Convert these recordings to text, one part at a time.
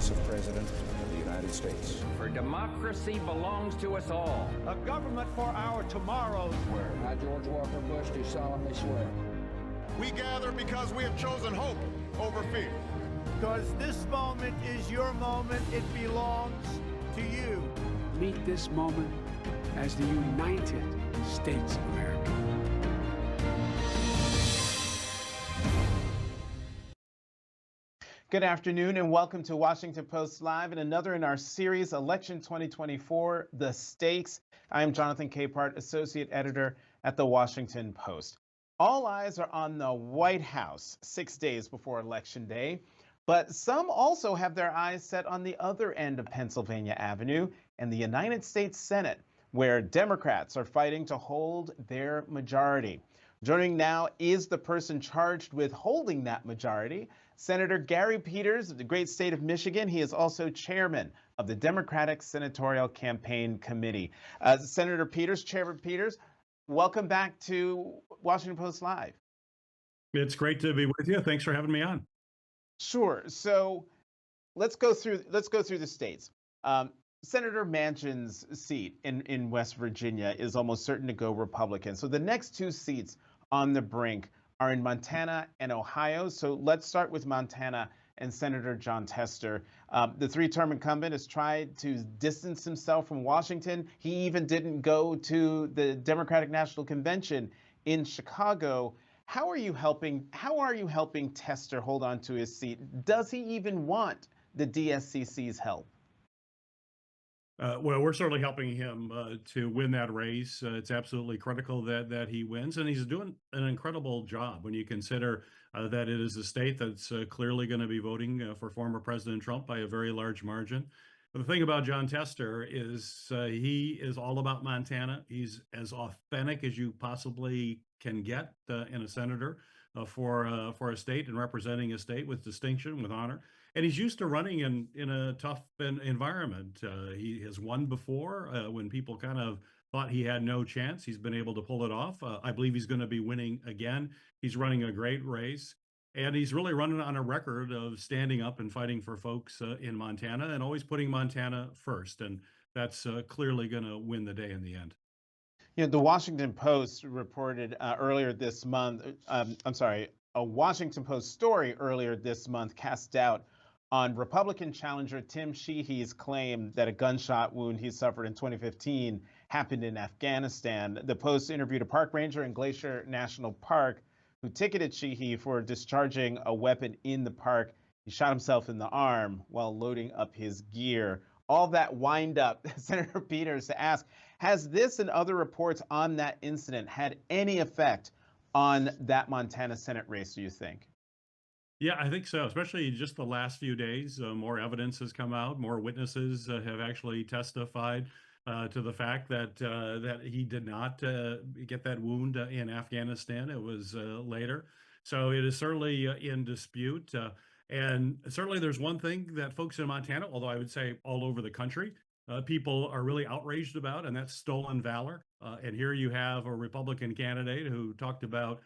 office of President of the United States. For democracy belongs to us all. A government for our tomorrows. Swear. I, George Walker Bush, do solemnly swear. We gather because we have chosen hope over fear. Because this moment is your moment. It belongs to you. Meet this moment as the United States of America. Good afternoon and welcome to Washington Post Live and another in our series, Election 2024, The Stakes. I am Jonathan Capehart, Associate Editor at The Washington Post. All eyes are on the White House 6 days before Election Day, but some also have their eyes set on the other end of Pennsylvania Avenue and the United States Senate, where Democrats are fighting to hold their majority. Joining now is the person charged with holding that majority, Senator Gary Peters of the great state of Michigan. He is also chairman of the Democratic Senatorial Campaign Committee. Senator Peters, Chairman Peters, welcome back to Washington Post Live. It's great to be with you. Thanks for having me on. Sure. So let's go through the states. Senator Manchin's seat in West Virginia is almost certain to go Republican. So the next two seats on the brink are in Montana and Ohio. So let's start with Montana and Senator Jon Tester. The three-term incumbent has tried to distance himself from Washington. He even didn't go to the Democratic National Convention in Chicago. How are you helping Tester hold on to his seat? Does he even want the DSCC's help? Well, we're certainly helping him to win that race. It's absolutely critical that he wins, and he's doing an incredible job when you consider that it is a state that's clearly going to be voting for former President Trump by a very large margin. But the thing about Jon Tester is he is all about Montana. He's as authentic as you possibly can get in a senator for a state and representing a state with distinction, with honor. And he's used to running in a tough environment. He has won before when people kind of thought he had no chance. He's been able to pull it off. I believe he's going to be winning again. He's running a great race. And he's really running on a record of standing up and fighting for folks in Montana and always putting Montana first. And that's clearly going to win the day in the end. You know, the Washington Post reported earlier this month, a Washington Post story earlier this month cast doubt on Republican challenger Tim Sheehy's claim that a gunshot wound he suffered in 2015 happened in Afghanistan. The Post interviewed a park ranger in Glacier National Park who ticketed Sheehy for discharging a weapon in the park. He shot himself in the arm while loading up his gear. All that wind up, Senator Peters, to ask, has this and other reports on that incident had any effect on that Montana Senate race, do you think? Yeah, I think so, especially just the last few days. More evidence has come out. More witnesses have actually testified to the fact that he did not get that wound in Afghanistan. It was later. So it is certainly in dispute. And certainly there's one thing that folks in Montana, although I would say all over the country, people are really outraged about, and that's stolen valor. And here you have a Republican candidate who talked about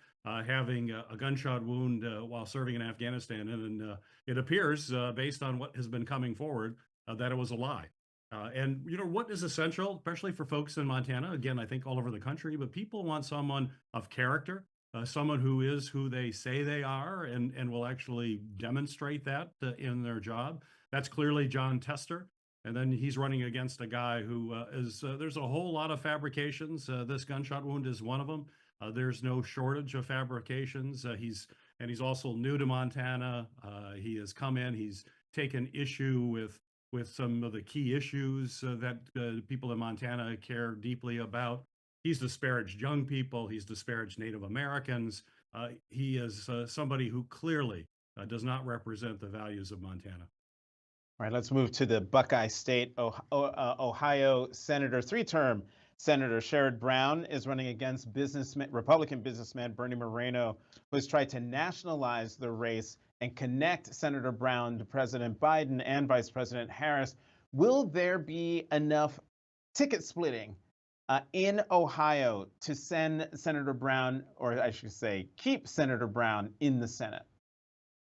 having a gunshot wound while serving in Afghanistan. And it appears, based on what has been coming forward, that it was a lie. And, you know, what is essential, especially for folks in Montana, again, I think all over the country, but people want someone of character, someone who is who they say they are and will actually demonstrate that in their job. That's clearly Jon Tester. And then he's running against a guy who there's a whole lot of fabrications. This gunshot wound is one of them. There's no shortage of fabrications. He's also new to Montana. He has come in. He's taken issue with some of the key issues that people in Montana care deeply about. He's disparaged young people. He's disparaged Native Americans. He is somebody who clearly does not represent the values of Montana. All right, let's move to the Buckeye State. Ohio three-term Senator Sherrod Brown is running against Republican businessman Bernie Moreno, who has tried to nationalize the race and connect Senator Brown to President Biden and Vice President Harris. Will there be enough ticket splitting in Ohio to send Senator Brown, or I should say, keep Senator Brown in the Senate?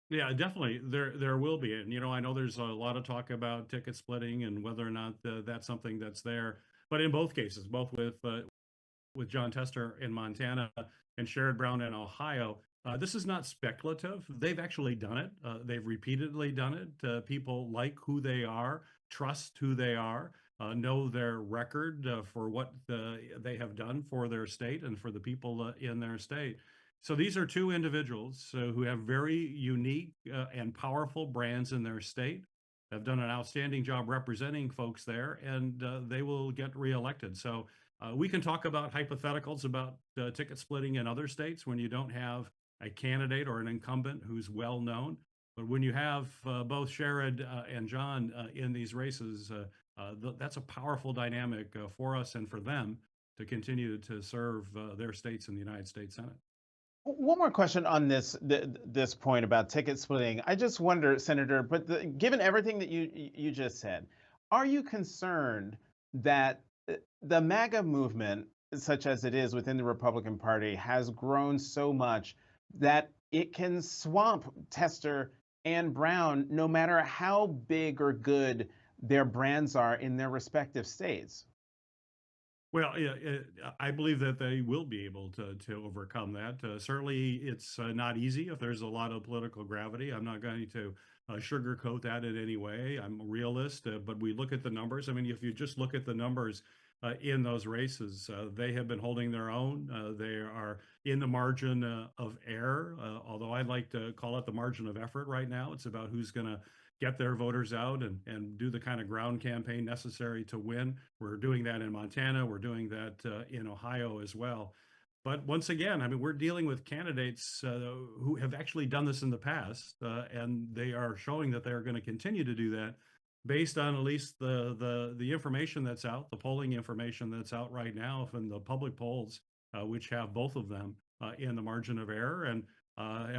Yeah, definitely. There will be, and I know there's a lot of talk about ticket splitting and whether or not that's something that's there. But in both cases, both with John Tester in Montana and Sherrod Brown in Ohio, this is not speculative. They've actually done it. They've repeatedly done it. People like who they are, trust who they are, know their record for what they have done for their state and for the people in their state. So these are two individuals who have very unique and powerful brands in their state, have done an outstanding job representing folks there, and they will get reelected. So we can talk about hypotheticals about ticket splitting in other states when you don't have a candidate or an incumbent who's well known. But when you have both Sherrod and John in these races, that's a powerful dynamic for us and for them to continue to serve their states in the United States Senate. One more question on this point about ticket splitting. I just wonder, Senator, but given everything that you just said, are you concerned that the MAGA movement, such as it is within the Republican Party, has grown so much that it can swamp Tester and Brown, no matter how big or good their brands are in their respective states? Well, yeah, I believe that they will be able to overcome that. Certainly, it's not easy if there's a lot of political gravity. I'm not going to sugarcoat that in any way. I'm a realist, but we look at the numbers. I mean, if you just look at the numbers in those races, they have been holding their own. They are in the margin of error, although I'd like to call it the margin of effort right now. It's about who's going to get their voters out and do the kind of ground campaign necessary to win. We're doing that in Montana. We're doing that in Ohio as well. But once again, I mean, we're dealing with candidates who have actually done this in the past, and they are showing that they're going to continue to do that based on at least the information that's out, the polling information that's out right now from the public polls, which have both of them in the margin of error. And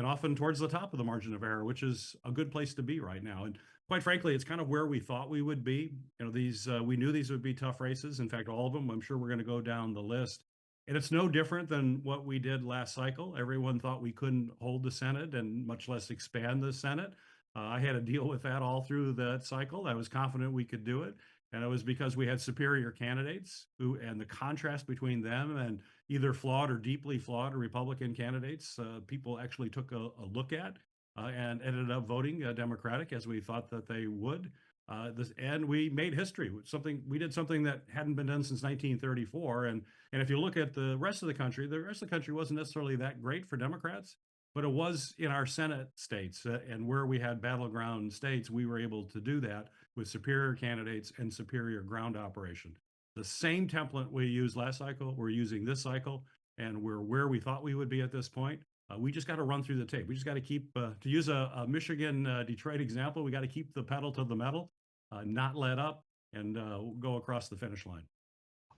often towards the top of the margin of error, which is a good place to be right now. And quite frankly, it's kind of where we thought we would be. These we knew these would be tough races. In fact, all of them. I'm sure we're going to go down the list. And it's no different than what we did last cycle. Everyone thought we couldn't hold the Senate and much less expand the Senate. I had to deal with that all through that cycle. I was confident we could do it. And it was because we had superior candidates and the contrast between them and either flawed or deeply flawed Republican candidates, people actually took a look at and ended up voting Democratic as we thought that they would. And we made history. We did something that hadn't been done since 1934. And if you look at the rest of the country wasn't necessarily that great for Democrats, but it was in our Senate states and where we had battleground states, we were able to do that with superior candidates and superior ground operation. The same template we used last cycle, we're using this cycle, and we're where we thought we would be at this point. We just got to run through the tape. We just got to keep, to use a Michigan Detroit example, we got to keep the pedal to the metal, not let up, and go across the finish line.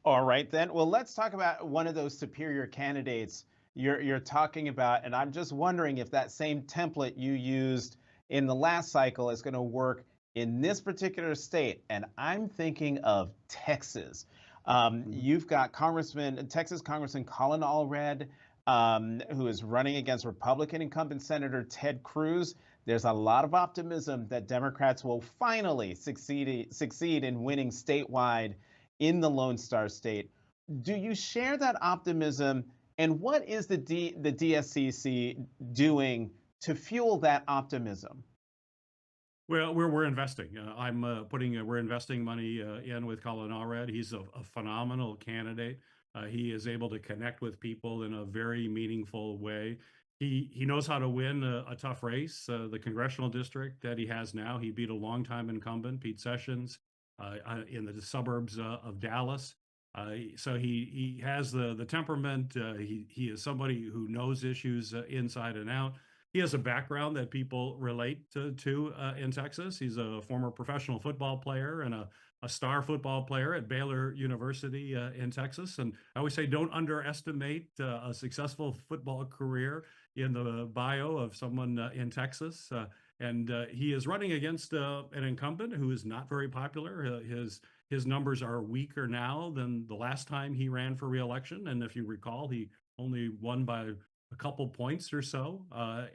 All right, then. Well, let's talk about one of those superior candidates you're talking about, and I'm just wondering if that same template you used in the last cycle is going to work in this particular state, and I'm thinking of Texas. You've got Texas Congressman Colin Allred, who is running against Republican incumbent Senator Ted Cruz. There's a lot of optimism that Democrats will finally succeed in winning statewide in the Lone Star State. Do you share that optimism? And what is the DSCC doing to fuel that optimism? Well, we're investing. We're investing money in with Colin Allred. He's a phenomenal candidate. He is able to connect with people in a very meaningful way. He knows how to win a tough race. The congressional district that he has now, he beat a longtime incumbent, Pete Sessions, in the suburbs of Dallas. So he has the temperament. He is somebody who knows issues inside and out. He has a background that people relate to in Texas. He's a former professional football player and a star football player at Baylor University in Texas. And I always say, don't underestimate a successful football career in the bio of someone in Texas. And he is running against an incumbent who is not very popular. His numbers are weaker now than the last time he ran for re-election. And if you recall, he only won by a couple points or so,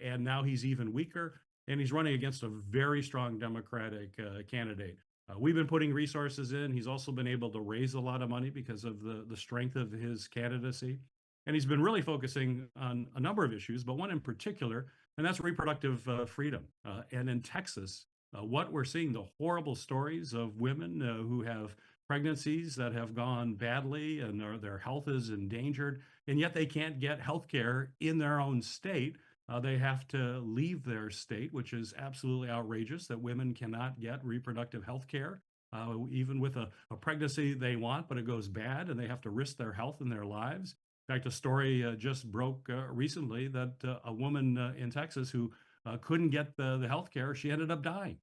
and now he's even weaker. and he's running against a very strong Democratic candidate. We've been putting resources in. He's also been able to raise a lot of money because of the strength of his candidacy. And he's been really focusing on a number of issues, but one in particular, and that's reproductive freedom. And in Texas, what we're seeing, the horrible stories of women who have pregnancies that have gone badly and their health is endangered, and yet they can't get health care in their own state. They have to leave their state, which is absolutely outrageous that women cannot get reproductive health care, even with a pregnancy they want, but it goes bad and they have to risk their health and their lives. In fact, a story just broke recently that a woman in Texas who couldn't get the health care, she ended up dying.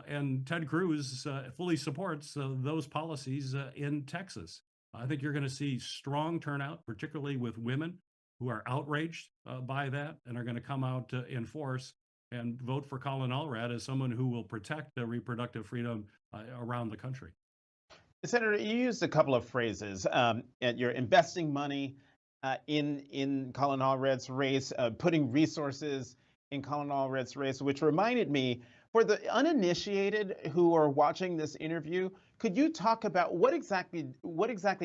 And Ted Cruz fully supports those policies in Texas. I think you're going to see strong turnout, particularly with women who are outraged by that and are going to come out in force and vote for Colin Allred as someone who will protect reproductive freedom around the country. Senator, you used a couple of phrases. You're investing money in Colin Allred's race, putting resources in Colin Allred's race, which reminded me, for the uninitiated who are watching this interview, could you talk about what exactly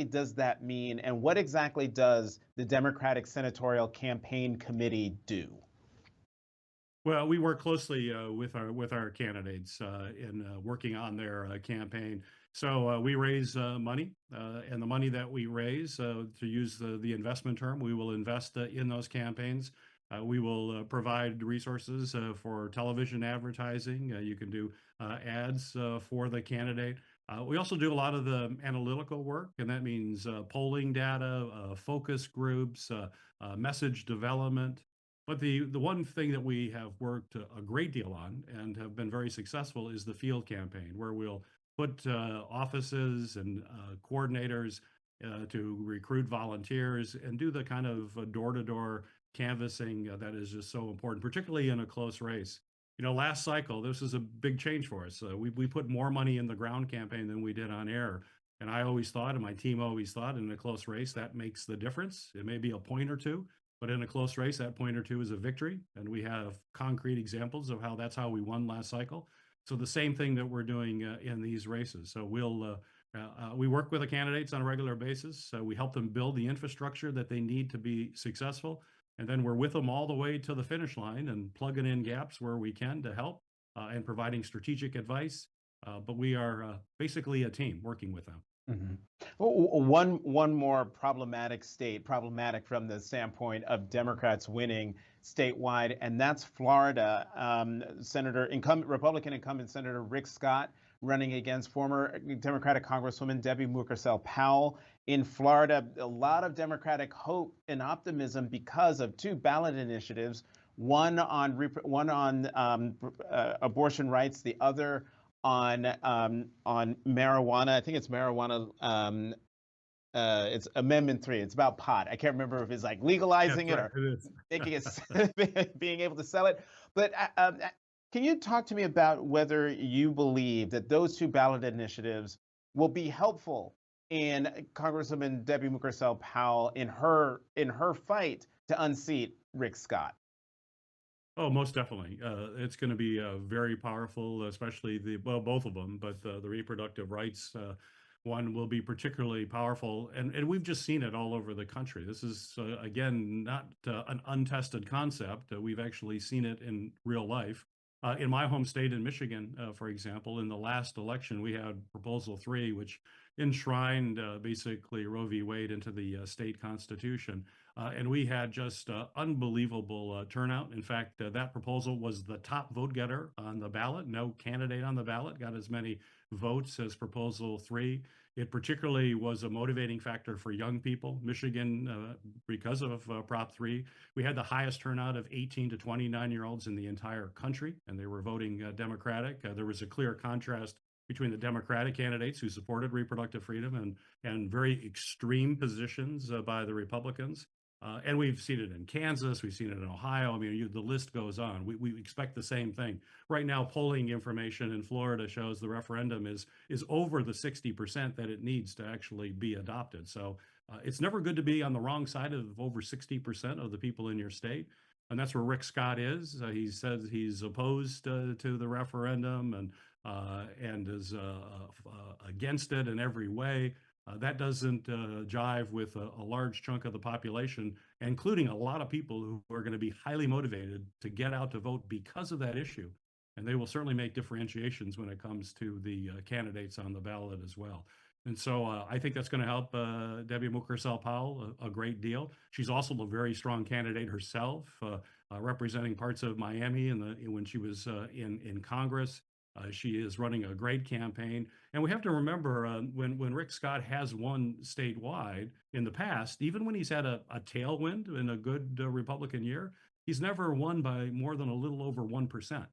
does that mean, and what exactly does the Democratic Senatorial Campaign Committee do? Well, we work closely with our candidates in working on their campaign. So we raise money, and the money that we raise, to use the investment term, we will invest in those campaigns. We will provide resources for television advertising. You can do ads for the candidate. We also do a lot of the analytical work, and that means polling data, focus groups, message development. But the one thing that we have worked a great deal on and have been very successful is the field campaign, where we'll put offices and coordinators to recruit volunteers and do the kind of door-to-door canvassing that is just so important, particularly in a close race. You know, last cycle, this is a big change for us. We put more money in the ground campaign than we did on air. And I always thought, and my team always thought, in a close race, that makes the difference. It may be a point or two, but in a close race, that point or two is a victory. And we have concrete examples of how that's how we won last cycle. So the same thing that we're doing in these races. So we work with the candidates on a regular basis. We help them build the infrastructure that they need to be successful. And then we're with them all the way to the finish line and plugging in gaps where we can to help and providing strategic advice. But we are basically a team working with them. Mm-hmm. One more problematic state, problematic from the standpoint of Democrats winning statewide, and that's Florida. Republican incumbent Senator Rick Scott running against former Democratic Congresswoman Debbie Mucarsel-Powell. In Florida, a lot of Democratic hope and optimism because of two ballot initiatives, one on abortion rights, the other on marijuana. I think it's marijuana. It's Amendment 3. It's about pot. I can't remember if it's like legalizing it or making it, being able to sell it. But can you talk to me about whether you believe that those two ballot initiatives will be helpful in Congresswoman Debbie Mucarsel-Powell in her fight to unseat Rick Scott? Oh, most definitely. It's going to be very powerful, especially both of them, but the reproductive rights one will be particularly powerful. And we've just seen it all over the country. This is, again, not an untested concept. We've actually seen it in real life. In my home state in Michigan, for example, in the last election, we had Proposal 3, which enshrined basically Roe v. Wade into the state constitution. And we had just unbelievable turnout. In fact, that proposal was the top vote getter on the ballot. No candidate on the ballot got as many votes as Proposal 3. It particularly was a motivating factor for young people. Michigan, because of Prop 3, we had the highest turnout of 18 to 29-year-olds in the entire country, and they were voting Democratic. There was a clear contrast between the Democratic candidates who supported reproductive freedom and very extreme positions by the Republicans. And we've seen it in Kansas, we've seen it in Ohio. I mean, the list goes on. We expect the same thing. Right now, polling information in Florida shows the referendum is over the 60% that it needs to actually be adopted. So it's never good to be on the wrong side of over 60% of the people in your state. and that's where Rick Scott is. He says he's opposed to the referendum and is against it in every way. That doesn't jive with a large chunk of the population, including a lot of people who are going to be highly motivated to get out to vote because of that issue. And they will certainly make differentiations when it comes to the candidates on the ballot as well. And so I think that's going to help Debbie Mucarsel-Powell a great deal. She's also a very strong candidate herself, representing parts of Miami when she was in Congress. She is running a great campaign. And we have to remember when Rick Scott has won statewide in the past, even when he's had a tailwind in a good Republican year, he's never won by more than a little over 1%.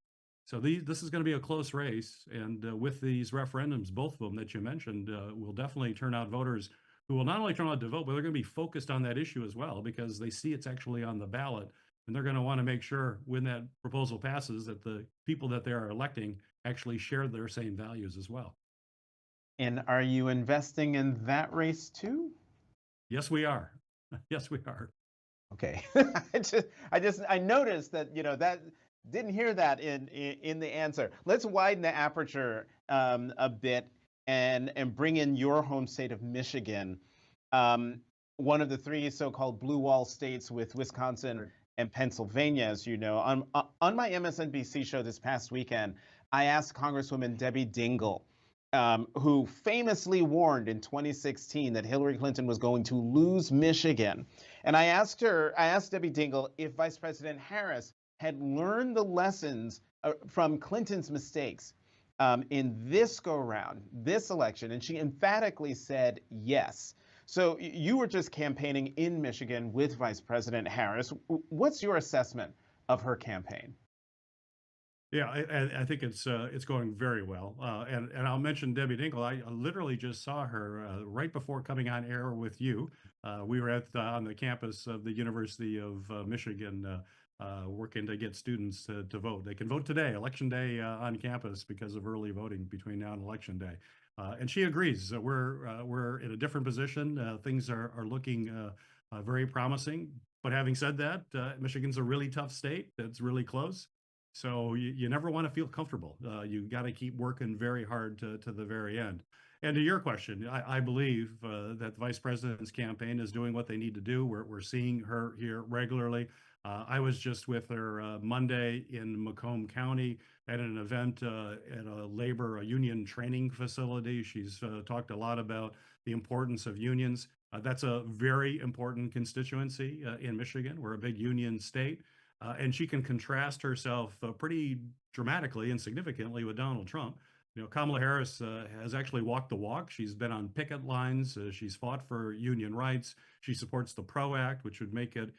So this is going to be a close race. And with these referendums, both of them that you mentioned, will definitely turn out voters who will not only turn out to vote, but they're going to be focused on that issue as well, because they see it's actually on the ballot. And they're going to want to make sure when that proposal passes that the people that they are electing actually share their same values as well. And are you investing in that race too? Yes, we are. Yes, we are. Okay. I noticed that, that didn't hear that in the answer. Let's widen the aperture a bit and bring in your home state of Michigan, one of the three so-called blue wall states with Wisconsin and Pennsylvania, as you know. On my MSNBC show this past weekend, I asked Congresswoman Debbie Dingell, who famously warned in 2016 that Hillary Clinton was going to lose Michigan. And I asked Debbie Dingell if Vice President Harris had learned the lessons from Clinton's mistakes in this go-round, this election, and she emphatically said yes. So you were just campaigning in Michigan with Vice President Harris. What's your assessment of her campaign? Yeah, I think it's going very well. And I'll mention Debbie Dingell. I literally just saw her right before coming on air with you. We were on the campus of the University of Michigan working to get students to vote. They can vote today, Election Day, on campus because of early voting between now and Election Day. And she agrees that we're in a different position. Things are looking very promising. But having said that, Michigan's a really tough state. It's really close. So you never want to feel comfortable. You got to keep working very hard to the very end. And to your question, I believe that the Vice President's campaign is doing what they need to do. We're seeing her here regularly. I was just with her Monday in Macomb County at an event at a union training facility. She's talked a lot about the importance of unions. That's a very important constituency in Michigan. We're a big union state. And she can contrast herself pretty dramatically and significantly with Donald Trump. Kamala Harris has actually walked the walk. She's been on picket lines. She's fought for union rights. She supports the PRO Act, which would make it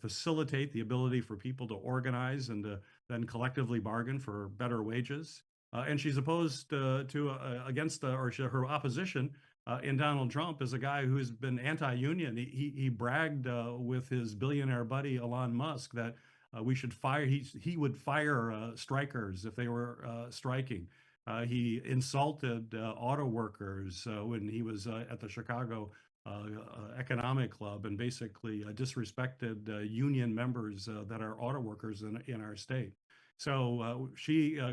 facilitate the ability for people to organize and to then collectively bargain for better wages. And she's opposed her opposition in Donald Trump is a guy who's been anti-union. He bragged with his billionaire buddy Elon Musk that we should fire. He would fire strikers if they were striking. He insulted auto workers when he was at the Chicago Economic Club, and basically disrespected union members that are auto workers in our state. So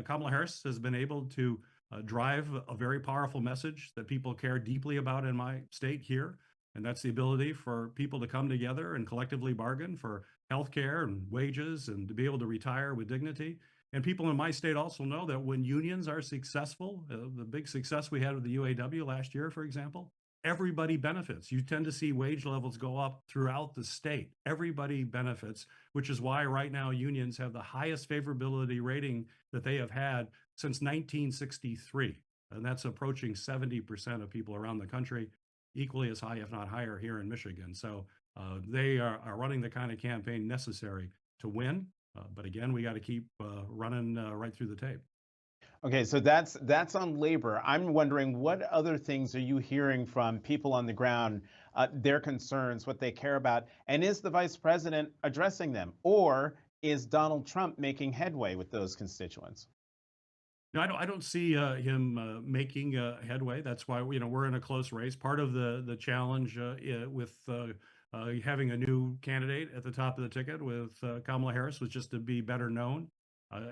Kamala Harris has been able to drive a very powerful message that people care deeply about in my state here. And that's the ability for people to come together and collectively bargain for health care and wages and to be able to retire with dignity. And people in my state also know that when unions are successful, the big success we had with the UAW last year, for example, everybody benefits. You tend to see wage levels go up throughout the state. Everybody benefits, which is why right now unions have the highest favorability rating that they have had since 1963. And that's approaching 70% of people around the country, equally as high, if not higher, here in Michigan. So they are running the kind of campaign necessary to win. But again, we got to keep running right through the tape. Okay, so that's on labor. I'm wondering, what other things are you hearing from people on the ground, their concerns, what they care about, and is the vice president addressing them, or is Donald Trump making headway with those constituents? No, I don't see him making headway. That's why we're in a close race. Part of the challenge with Having a new candidate at the top of the ticket with Kamala Harris was just to be better known.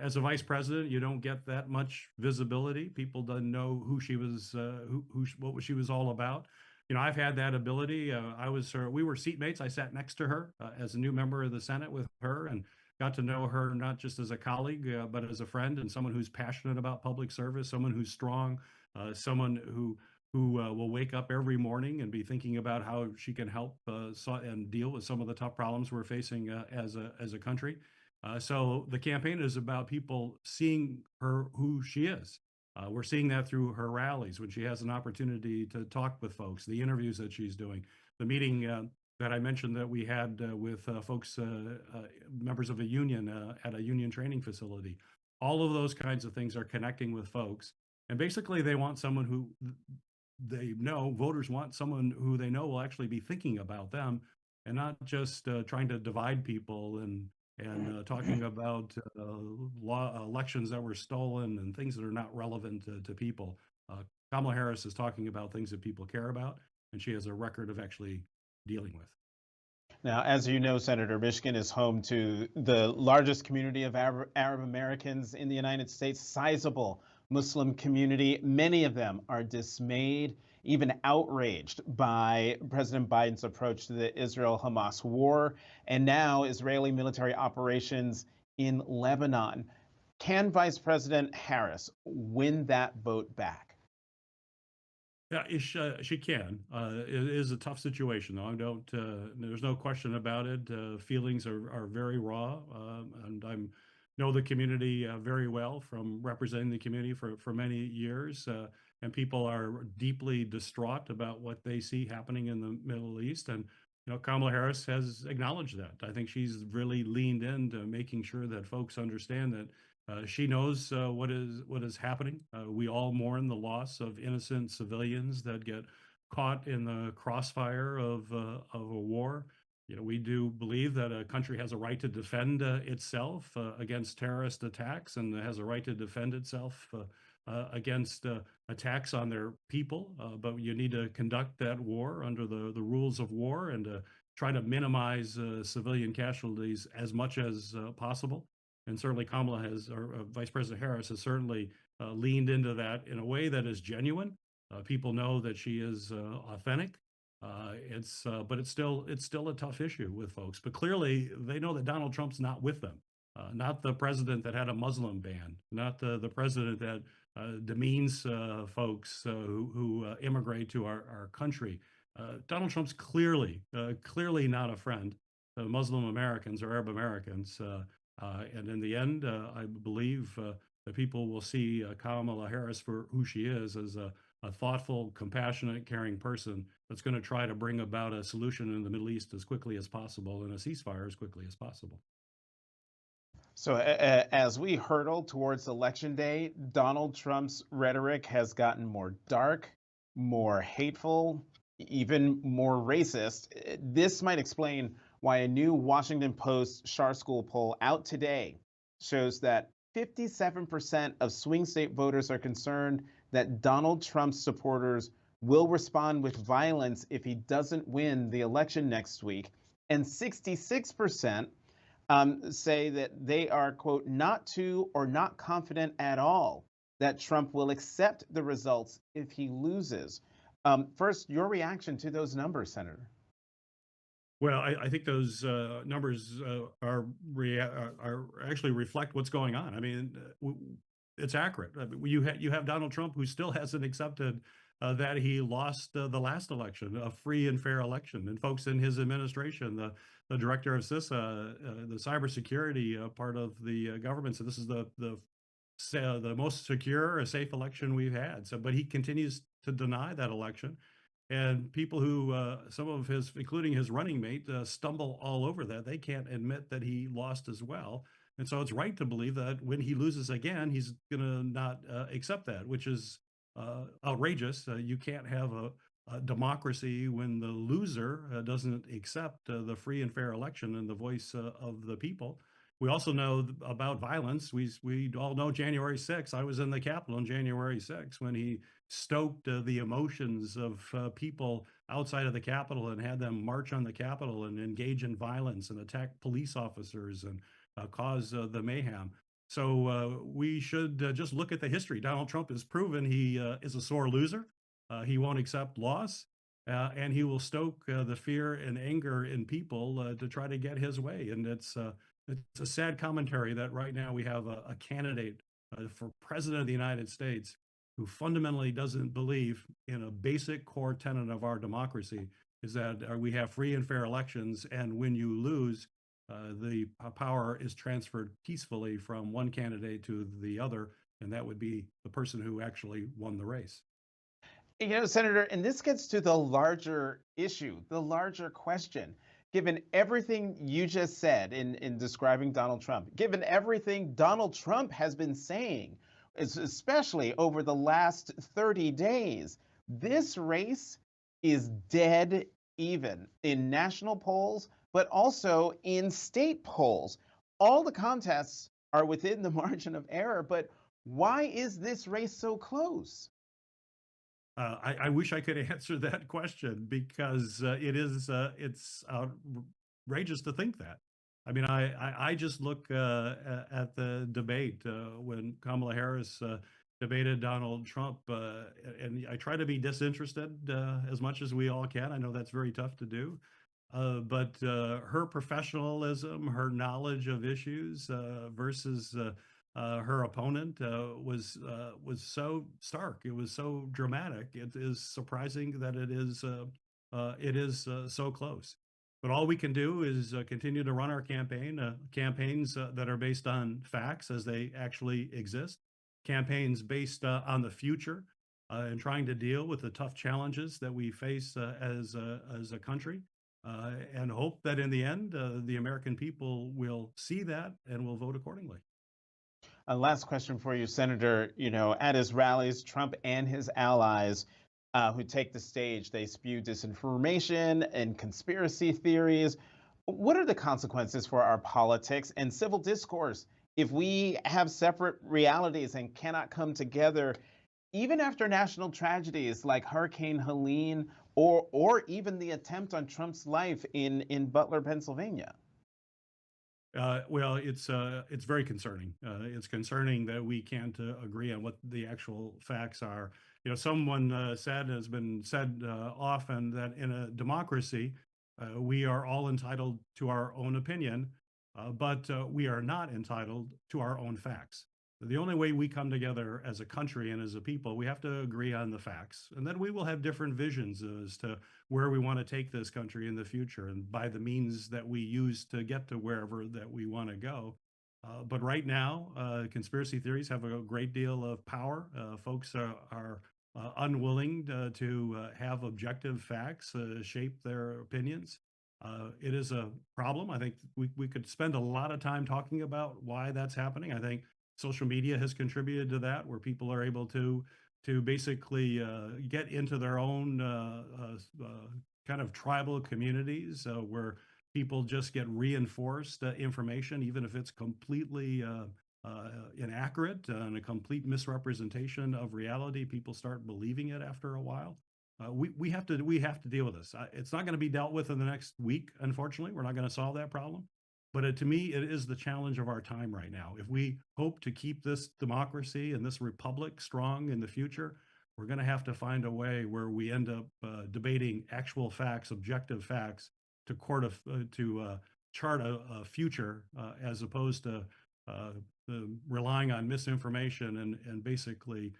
As a vice president, you don't get that much visibility. People don't know who she was, what she was all about. I've had that ability. We were seatmates. I sat next to her as a new member of the Senate with her, and got to know her not just as a colleague, but as a friend and someone who's passionate about public service, someone who's strong, someone who will wake up every morning and be thinking about how she can help and deal with some of the tough problems we're facing as a country. So the campaign is about people seeing her who she is. We're seeing that through her rallies when she has an opportunity to talk with folks, the interviews that she's doing, the meeting that I mentioned that we had with folks, members of a union at a union training facility. All of those kinds of things are connecting with folks. And basically, they want someone who they know, voters want someone who they know will actually be thinking about them and not just trying to divide people and talking about elections that were stolen and things that are not relevant to people. Kamala Harris is talking about things that people care about, and she has a record of actually dealing with. Now, as you know, Senator, Michigan is home to the largest community of Arab Americans in the United States, sizable Muslim community. Many of them are dismayed, even outraged by President Biden's approach to the Israel-Hamas war, and now Israeli military operations in Lebanon. Can Vice President Harris win that vote back? Yeah, she can. It is a tough situation, though. There's no question about it. Feelings are very raw, and I know the community very well from representing the community for many years. And people are deeply distraught about what they see happening in the Middle East. And Kamala Harris has acknowledged that. I think she's really leaned into making sure that folks understand that she knows what is happening. We all mourn the loss of innocent civilians that get caught in the crossfire of a war. We do believe that a country has a right to defend itself against terrorist attacks, and has a right to defend itself against attacks on their people. But you need to conduct that war under the rules of war and try to minimize civilian casualties as much as possible. And certainly Kamala or Vice President Harris has certainly leaned into that in a way that is genuine. People know that she is authentic. But it's still a tough issue with folks. But clearly, they know that Donald Trump's not with them. Not the president that had a Muslim ban, not the president that demeans folks who immigrate to our country. Donald Trump's clearly not a friend to Muslim Americans or Arab Americans. And in the end, I believe that people will see Kamala Harris for who she is, as a thoughtful, compassionate, caring person that's going to try to bring about a solution in the Middle East as quickly as possible and a ceasefire as quickly as possible. So as we hurtle towards Election Day, Donald Trump's rhetoric has gotten more dark, more hateful, even more racist. This might explain why a new Washington Post Schar School poll out today shows that 57% of swing state voters are concerned that Donald Trump's supporters will respond with violence if he doesn't win the election next week. And 66% say that they are, quote, not too or not confident at all that Trump will accept the results if he loses. First, your reaction to those numbers, Senator. Well, I think those numbers actually reflect what's going on. I mean, it's accurate. I mean, you have Donald Trump, who still hasn't accepted that he lost the last election, a free and fair election. And folks in his administration, the director of CISA, the cybersecurity part of the government, said this is the most secure, safe election we've had. So, but he continues to deny that election. And people who, some of his, including his running mate, stumble all over that. They can't admit that he lost as well. And so it's right to believe that when he loses again, he's going to not accept that, which is outrageous. You can't have a democracy when the loser doesn't accept the free and fair election and the voice of the people. We also know about violence. We all know January 6th. I was in the Capitol on January 6th when he stoked the emotions of people outside of the Capitol and had them march on the Capitol and engage in violence and attack police officers and cause the mayhem. So we should just look at the history. Donald Trump has proven he is a sore loser. He won't accept loss. And he will stoke the fear and anger in people to try to get his way. And it's a sad commentary that right now we have a candidate for president of the United States who fundamentally doesn't believe in a basic core tenet of our democracy, is that we have free and fair elections, and when you lose, the power is transferred peacefully from one candidate to the other, and that would be the person who actually won the race. You know, Senator, and this gets to the larger issue, the larger question. Given everything you just said in describing Donald Trump, given everything Donald Trump has been saying, especially over the last 30 days, this race is dead even in national polls, but also in state polls. All the contests are within the margin of error, but why is this race so close? I wish I could answer that question because it's outrageous to think that. I mean, I just look at the debate when Kamala Harris debated Donald Trump, and I try to be disinterested as much as we all can. I know that's very tough to do. But her professionalism, her knowledge of issues versus her opponent was so stark. It was so dramatic. It is surprising that it is so close. But all we can do is continue to run our campaigns that are based on facts as they actually exist, campaigns based on the future and trying to deal with the tough challenges that we face as a country, and hope that in the end, the American people will see that and will vote accordingly. A last question for you, Senator. You know, at his rallies, Trump and his allies who take the stage, they spew disinformation and conspiracy theories. What are the consequences for our politics and civil discourse if we have separate realities and cannot come together, even after national tragedies like Hurricane Helene or even the attempt on Trump's life in Butler, Pennsylvania? Well, it's very concerning. It's concerning that we can't agree on what the actual facts are. You know, someone said, has been said often, that in a democracy, we are all entitled to our own opinion, but we are not entitled to our own facts. The only way we come together as a country and as a people, we have to agree on the facts. And then we will have different visions as to where we want to take this country in the future and by the means that we use to get to wherever that we want to go. But right now, conspiracy theories have a great deal of power. Folks are unwilling to have objective facts shape their opinions. It is a problem. I think we could spend a lot of time talking about why that's happening. I think social media has contributed to that, where people are able to basically get into their own kind of tribal communities where people just get reinforced information, even if it's completely inaccurate and a complete misrepresentation of reality. People start believing it after a while. We have to deal with this. It's not going to be dealt with in the next week. Unfortunately, we're not going to solve that problem. But to me, it is the challenge of our time right now. If we hope to keep this democracy and this republic strong in the future, we're going to have to find a way where we end up debating actual facts, objective facts, to chart a future as opposed to relying on misinformation and basically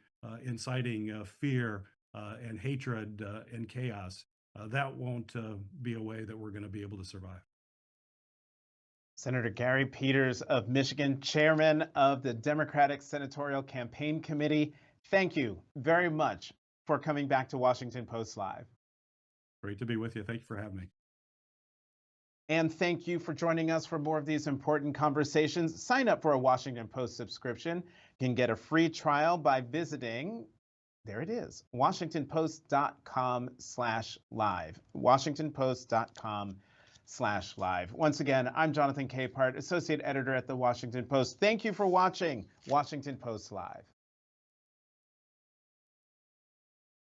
inciting fear and hatred and chaos. That won't be a way that we're going to be able to survive. Senator Gary Peters of Michigan, chairman of the Democratic Senatorial Campaign Committee, thank you very much for coming back to Washington Post Live. Great to be with you. Thank you for having me. And thank you for joining us for more of these important conversations. Sign up for a Washington Post subscription. You can get a free trial by visiting, there it is, WashingtonPost.com/live. WashingtonPost.com/live. washington.post/live. Once again, I'm Jonathan Capehart, associate editor at the Washington Post. Thank you for watching Washington Post Live.